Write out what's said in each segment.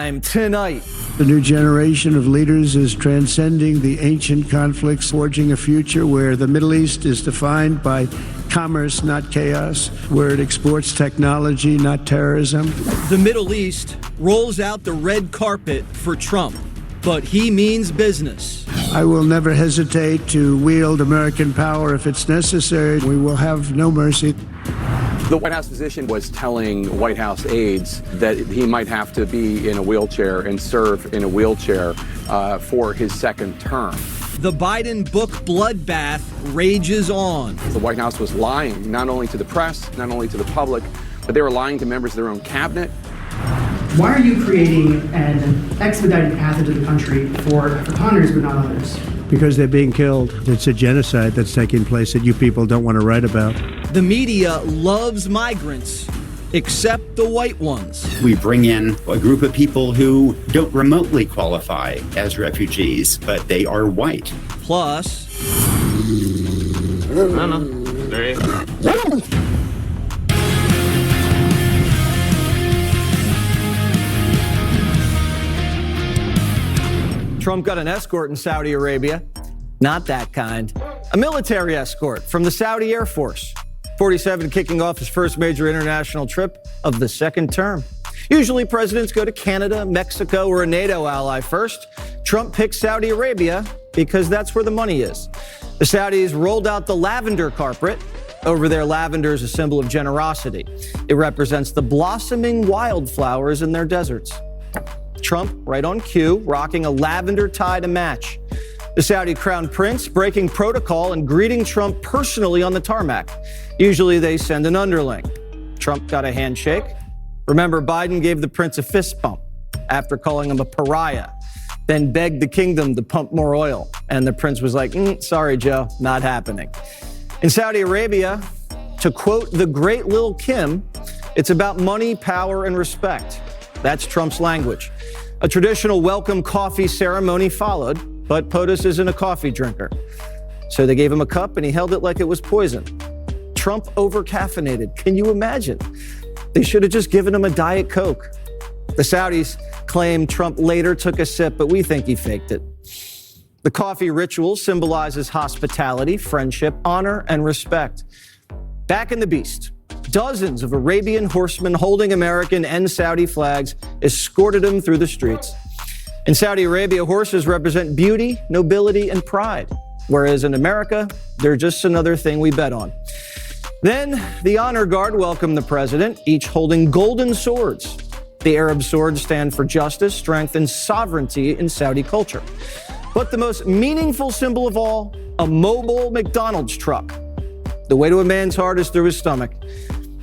tonight. The new generation of leaders is transcending the ancient conflicts, forging a future where the Middle East is defined by commerce, not chaos, where it exports technology, not terrorism. The Middle East rolls out the red carpet for Trump, but he means business. I will never hesitate to wield American power if it's necessary. We will have no mercy. The White House physician was telling White House aides that he might have to be in a wheelchair and serve in a wheelchair for his second term. The Biden book bloodbath rages on. The White House was lying not only to the press, not only to the public, but they were lying to members of their own cabinet. Why are you creating an expedited path into the country for Afrikaners but not others? Because they're being killed. It's a genocide that's taking place that you people don't want to write about. The media loves migrants, except the white ones. We bring in a group of people who don't remotely qualify as refugees, but they are white. Plus, Trump got an escort in Saudi Arabia. Not that kind. A military escort from the Saudi Air Force. 47 kicking off his first major international trip of the second term. Usually presidents go to Canada, Mexico, or a NATO ally first. Trump picked Saudi Arabia because that's where the money is. The Saudis rolled out the lavender carpet. Over there, lavender is a symbol of generosity. It represents the blossoming wildflowers in their deserts. Trump, right on cue, rocking a lavender tie to match. The Saudi crown prince breaking protocol and greeting Trump personally on the tarmac. Usually they send an underling. Trump got a handshake. Remember, Biden gave the prince a fist bump after calling him a pariah, then begged the kingdom to pump more oil. And the prince was like, sorry, Joe, not happening. In Saudi Arabia, to quote the great Lil' Kim, it's about money, power, and respect. That's Trump's language. A traditional welcome coffee ceremony followed, but POTUS isn't a coffee drinker. So they gave him a cup and he held it like it was poison. Trump over-caffeinated. Can you imagine? They should have just given him a Diet Coke. The Saudis claim Trump later took a sip, but we think he faked it. The coffee ritual symbolizes hospitality, friendship, honor, and respect. Back in the beast, dozens of Arabian horsemen holding American and Saudi flags escorted him through the streets. In Saudi Arabia, horses represent beauty, nobility, and pride, whereas in America, they're just another thing we bet on. Then the honor guard welcomed the president, each holding golden swords. The Arab swords stand for justice, strength, and sovereignty in Saudi culture. But the most meaningful symbol of all, a mobile McDonald's truck. The way to a man's heart is through his stomach.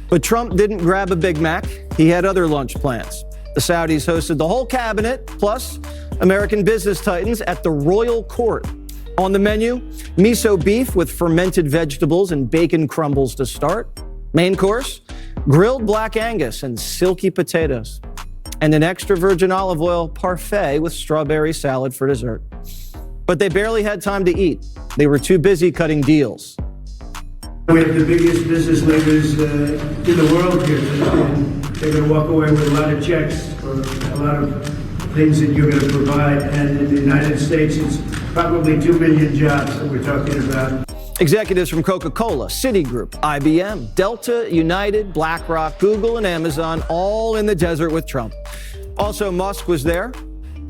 But Trump didn't grab a Big Mac. He had other lunch plans. The Saudis hosted the whole cabinet, plus American business titans at the royal court. On the menu, miso beef with fermented vegetables and bacon crumbles to start. Main course, grilled black Angus and silky potatoes. And an extra virgin olive oil parfait with strawberry salad for dessert. But they barely had time to eat. They were too busy cutting deals. We have the biggest business leaders in the world here, and they're going to walk away with a lot of checks for a lot of things that you're going to provide. And in the United States, it's probably 2 million jobs that we're talking about. Executives from Coca-Cola, Citigroup, IBM, Delta, United, BlackRock, Google, and Amazon all in the desert with Trump. Also, Musk was there.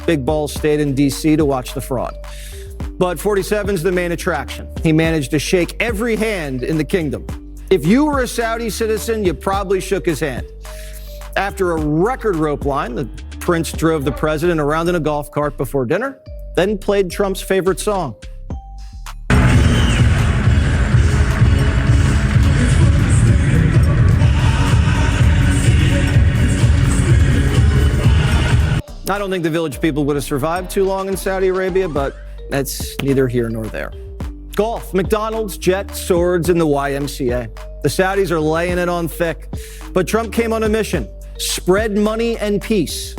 Big balls stayed in D.C. to watch the fraud. But 47's the main attraction. He managed to shake every hand in the kingdom. If you were a Saudi citizen, you probably shook his hand. After a record rope line, the prince drove the president around in a golf cart before dinner, then played Trump's favorite song. I don't think the village people would have survived too long in Saudi Arabia, but that's neither here nor there. Golf, McDonald's, jet, swords, and the YMCA. The Saudis are laying it on thick. But Trump came on a mission: spread money and peace.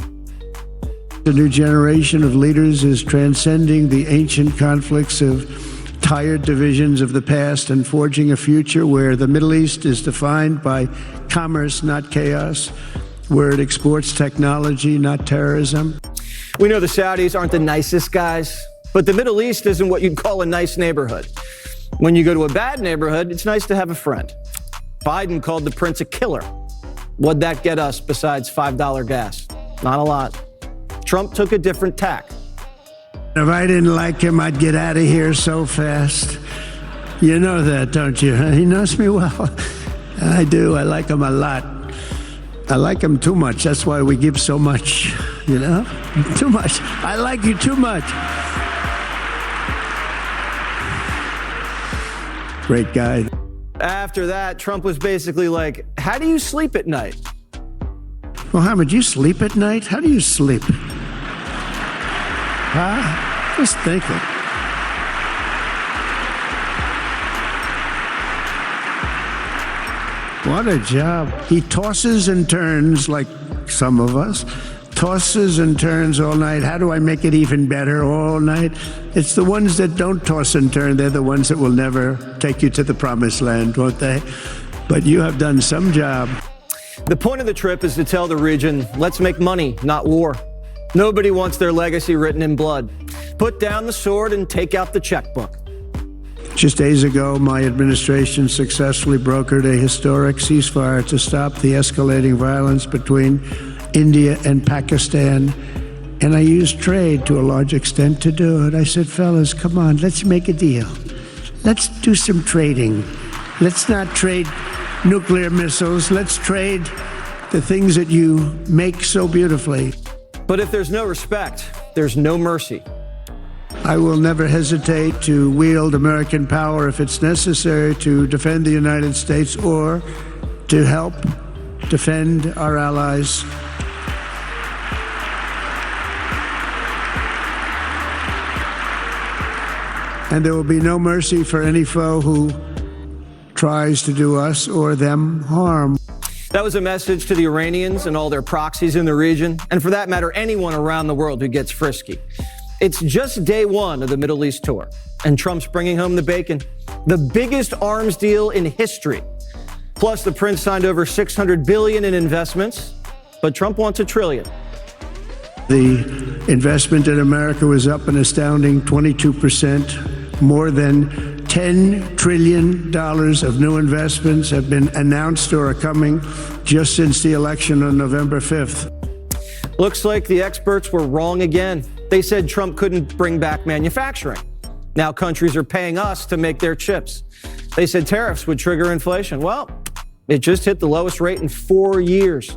The new generation of leaders is transcending the ancient conflicts of tired divisions of the past and forging a future where the Middle East is defined by commerce, not chaos, where it exports technology, not terrorism. We know the Saudis aren't the nicest guys, but the Middle East isn't what you'd call a nice neighborhood. When you go to a bad neighborhood, it's nice to have a friend. Biden called the prince a killer. What'd that get us besides $5 gas? Not a lot. Trump took a different tack. If I didn't like him, I'd get out of here so fast. You know that, don't you? He knows me well. I do. I like him a lot. I like him too much. That's why we give so much, you know? Too much. I like you too much. Great guy. After that, Trump was basically like, how do you sleep at night? Mohammed, you sleep at night? How do you sleep? Huh? Just thinking. What a job. He tosses and turns like some of us. Tosses and turns all night. How do I make it even better all night? It's the ones that don't toss and turn. They're the ones that will never take you to the promised land, won't they? But you have done some job. The point of the trip is to tell the region, let's make money, not war. Nobody wants their legacy written in blood. Put down the sword and take out the checkbook. Just days ago, my administration successfully brokered a historic ceasefire to stop the escalating violence between India and Pakistan. And I used trade to a large extent to do it. I said, fellas, come on, let's make a deal. Let's do some trading. Let's not trade nuclear missiles. Let's trade the things that you make so beautifully. But if there's no respect, there's no mercy. I will never hesitate to wield American power if it's necessary to defend the United States or to help defend our allies. And there will be no mercy for any foe who tries to do us or them harm. That was a message to the Iranians and all their proxies in the region, and for that matter, anyone around the world who gets frisky. It's just day one of the Middle East tour, and Trump's bringing home the bacon. The biggest arms deal in history. Plus, the prince signed over $600 billion in investments, but Trump wants $1 trillion. The investment in America was up an astounding 22%. More than $10 trillion of new investments have been announced or are coming just since the election on November 5th. Looks like the experts were wrong again. They said Trump couldn't bring back manufacturing. Now countries are paying us to make their chips. They said tariffs would trigger inflation. Well, it just hit the lowest rate in 4 years.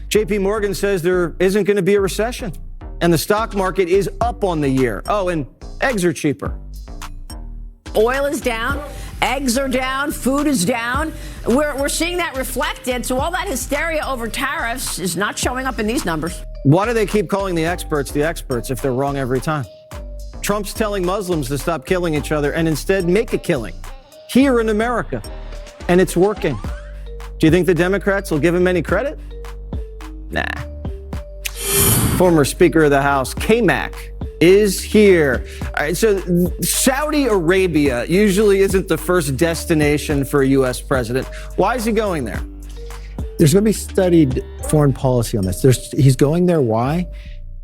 JP Morgan says there isn't going to be a recession. And the stock market is up on the year. Oh, and eggs are cheaper. Oil is down, eggs are down, food is down. We're seeing that reflected. So all that hysteria over tariffs is not showing up in these numbers. Why do they keep calling the experts if they're wrong every time? Trump's telling Muslims to stop killing each other and instead make a killing here in America. And it's working. Do you think the Democrats will give him any credit? Nah. Former Speaker of the House, K-Mac, is here. All right, so Saudi Arabia usually isn't the first destination for a U.S. president. Why is he going there? There's going to be studied foreign policy on this. He's going there. Why?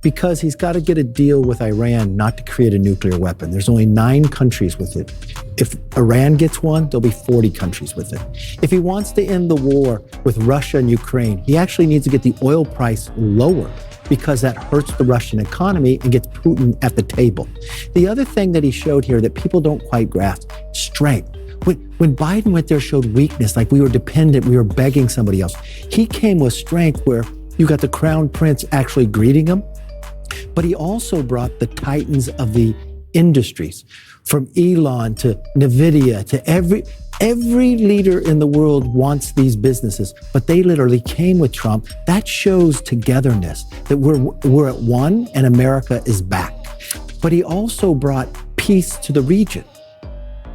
Because he's got to get a deal with Iran not to create a nuclear weapon. There's only 9 countries with it. If Iran gets one, there'll be 40 countries with it. If he wants to end the war with Russia and Ukraine, he actually needs to get the oil price lower because that hurts the Russian economy and gets Putin at the table. The other thing that he showed here that people don't quite grasp, strength. When Biden went there, showed weakness, like we were dependent, we were begging somebody else. He came with strength where you got the crown prince actually greeting him, but he also brought the titans of the industries, from Elon to NVIDIA to every leader in the world wants these businesses, but they literally came with Trump. That shows togetherness, that we're at one and America is back. But he also brought peace to the region.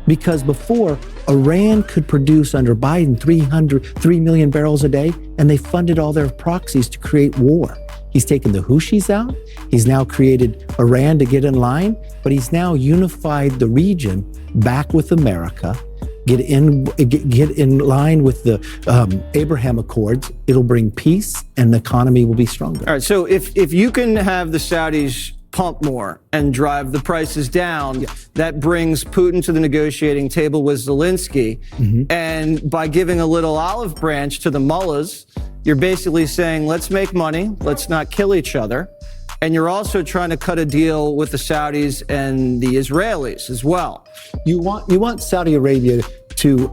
Because before, Iran could produce under Biden 3 million barrels a day, and they funded all their proxies to create war. He's taken the Houthis out. He's now created Iran to get in line, but he's now unified the region back with America. get in line with the Abraham Accords. It'll bring peace, and the economy will be stronger. All right, so if you can have the Saudis pump more and drive the prices down, that brings Putin to the negotiating table with Zelensky. And by giving a little olive branch to the mullahs, you're basically saying, let's make money, let's not kill each other. And you're also trying to cut a deal with the Saudis and the Israelis as well. You want Saudi Arabia to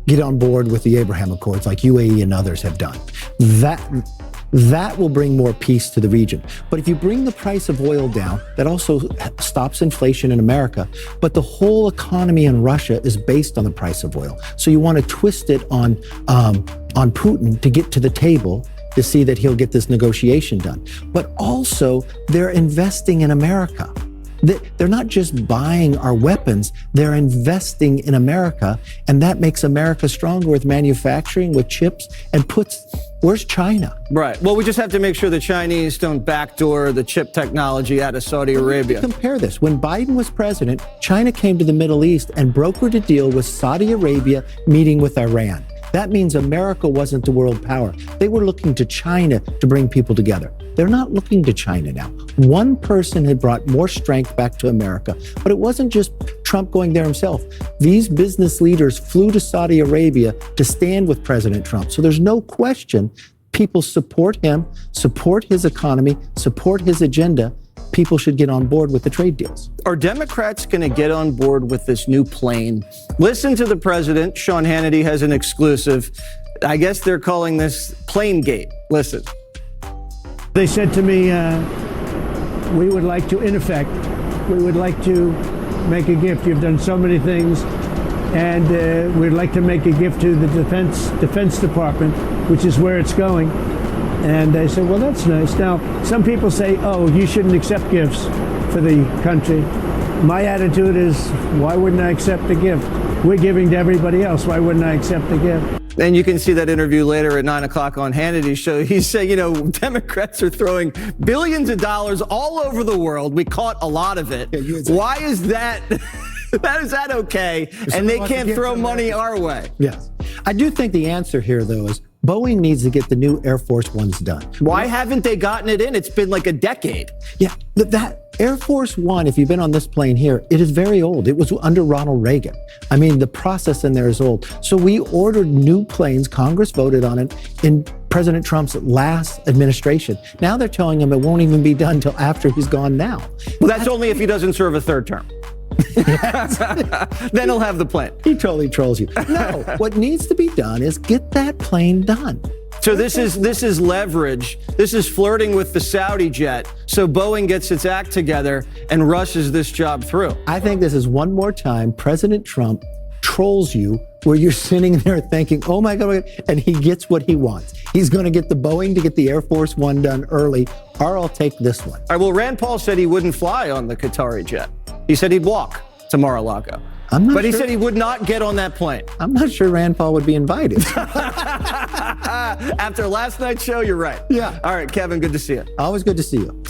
get on board with the Abraham Accords like UAE and others have done. That will bring more peace to the region. But if you bring the price of oil down, that also stops inflation in America. But the whole economy in Russia is based on the price of oil. So you want to twist it on Putin to get to the table to see that he'll get this negotiation done. But also, they're investing in America. They're not just buying our weapons, they're investing in America, and that makes America stronger with manufacturing, with chips, and where's China? Right. Well, we just have to make sure the Chinese don't backdoor the chip technology out of Saudi Arabia. Compare this. When Biden was president, China came to the Middle East and brokered a deal with Saudi Arabia meeting with Iran. That means America wasn't the world power. They were looking to China to bring people together. They're not looking to China now. One person had brought more strength back to America, but it wasn't just Trump going there himself. These business leaders flew to Saudi Arabia to stand with President Trump. So there's no question people support him, support his economy, support his agenda. People should get on board with the trade deals. Are Democrats going to get on board with this new plane? Listen to the president. Sean Hannity has an exclusive. I guess they're calling this plane gate. Listen. They said to me, we would like to, in effect, we would like to make a gift. You've done so many things, and we'd like to make a gift to the Defense Department, which is where it's going. And I said, well, that's nice. Now, some people say, oh, you shouldn't accept gifts for the country. My attitude is, why wouldn't I accept a gift? We're giving to everybody else. Why wouldn't I accept a gift? And you can see that interview later at 9 o'clock on Hannity's show. He's saying, Democrats are throwing billions of dollars all over the world. We caught a lot of it. Why is that? Is that okay? And they can't throw money our way. Yes. I do think the answer here, though, is Boeing needs to get the new Air Force Ones done. Why haven't they gotten it in? It's been like a decade. Yeah, that Air Force One, if you've been on this plane here, it is very old. It was under Ronald Reagan. I mean, the process in there is old. So we ordered new planes. Congress voted on it in President Trump's last administration. Now they're telling him it won't even be done until after he's gone now. Well, that's only if he doesn't serve a third term. Then he'll have the plane. He totally trolls you. No, what needs to be done is get that plane done. So this is leverage. This is flirting with the Saudi jet. So Boeing gets its act together and rushes this job through. I think this is one more time President Trump trolls you where you're sitting there thinking, oh my God, and he gets what he wants. He's going to get the Boeing to get the Air Force One done early, or I'll take this one. All right, well, Rand Paul said he wouldn't fly on the Qatari jet. He said he'd walk to Mar-a-Lago. But he said he would not get on that plane. I'm not sure Rand Paul would be invited. After last night's show, you're right. Yeah. All right, Kevin, good to see you. Always good to see you.